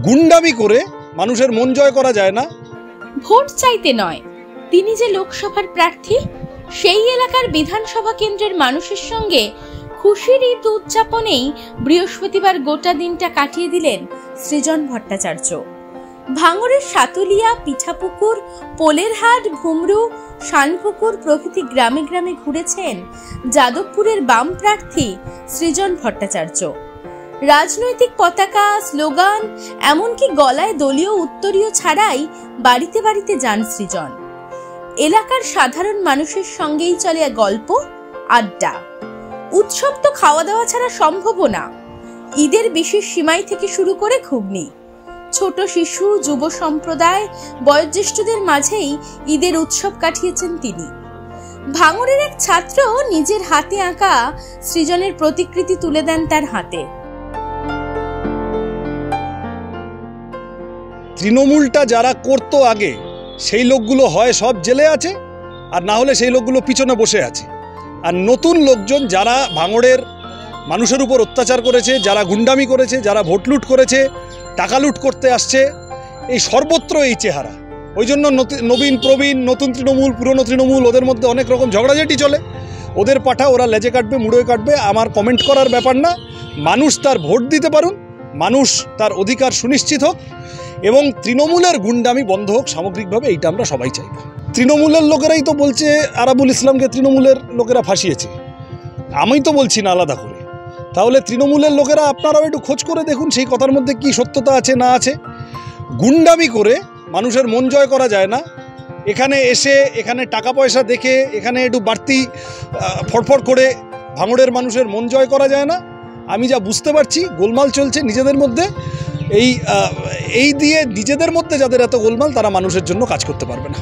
গুন্ডামি করে মানুষের মন জয় করা যায় না। ভোট চাইতে নয়, তিনি যে লোকসভার প্রার্থী সেই এলাকার বিধানসভা কেন্দ্রের মানুষের সঙ্গে খুশির ঈদ উদযাপনেই বৃহস্পতিবার গোটা দিনটা কাটিয়ে দিলেন সৃজন ভট্টাচার্য। ভাঙড়ের সাতুলিয়া, পিঠাপুকুর, পোলেরহাট, ভুমরু, শানপুকুর প্রভৃতি গ্রামে গ্রামে ঘুরেছেন যাদবপুরের বাম প্রার্থী সৃজন ভট্টাচার্য। রাজনৈতিক পতাকা, স্লোগান, এমনকি গলায় দলীয় উত্তরীয় ছাড়াই বাড়িতে বাড়িতে যান সৃজন। এলাকার সাধারণ মানুষের সঙ্গেই চলে গল্প, আড্ডা। উৎসব তো খাওয়া দাওয়া ছাড়া সম্ভব না। ঈদের বিশেষ সিমাই থেকে শুরু করে ঘুগনি, ছোট শিশু, যুব সম্প্রদায়, বয়োজ্যেষ্ঠদের মাঝেই ঈদের উৎসব কাটিয়েছেন তিনি। ভাঙড়ের এক ছাত্র নিজের হাতে আঁকা সৃজনের প্রতিকৃতি তুলে দেন তার হাতে। তৃণমূলটা যারা করতো আগে, সেই লোকগুলো হয় সব জেলে আছে, আর না হলে সেই লোকগুলো পিছনে বসে আছে। আর নতুন লোকজন যারা ভাঙড়ের মানুষের উপর অত্যাচার করেছে, যারা গুন্ডামি করেছে, যারা ভোট লুট করেছে, টাকা লুট করতে আসছে, এই সর্বত্র এই চেহারা। ওই জন্য নবীন প্রবীণ, নতুন তৃণমূল, পুরনো তৃণমূল, ওদের মধ্যে অনেক রকম ঝগড়াঝাটি চলে। ওদের পাঠা, ওরা লেজে কাটবে, মুড়োয় কাটবে, আমার কমেন্ট করার ব্যাপার না। মানুষ তার ভোট দিতে পারুন, মানুষ তার অধিকার সুনিশ্চিত হোক এবং তৃণমূলের গুন্ডামি বন্ধ হোক সামগ্রিকভাবে, এইটা আমরা সবাই চাই। তৃণমূলের লোকেরাই তো বলছে আরাবুল ইসলামকে তৃণমূলের লোকেরা ফাঁসিয়েছে, আমি তো বলছি না আলাদা করে। তাহলে তৃণমূলের লোকেরা আপনারাও একটু খোঁজ করে দেখুন সেই কথার মধ্যে কি সত্যতা আছে না আছে। গুন্ডামি করে মানুষের মন জয় করা যায় না। এখানে এসে এখানে টাকা পয়সা দেখে এখানে একটু বাড়তি ফড়ফড় করে ভাঙড়ের মানুষের মন জয় করা যায় না। আমি যা বুঝতে পারছি গোলমাল চলছে নিজেদের মধ্যে। এই দিয়ে নিজেদের মধ্যে যাদের এত গোলমাল, তারা মানুষের জন্য কাজ করতে পারবে না।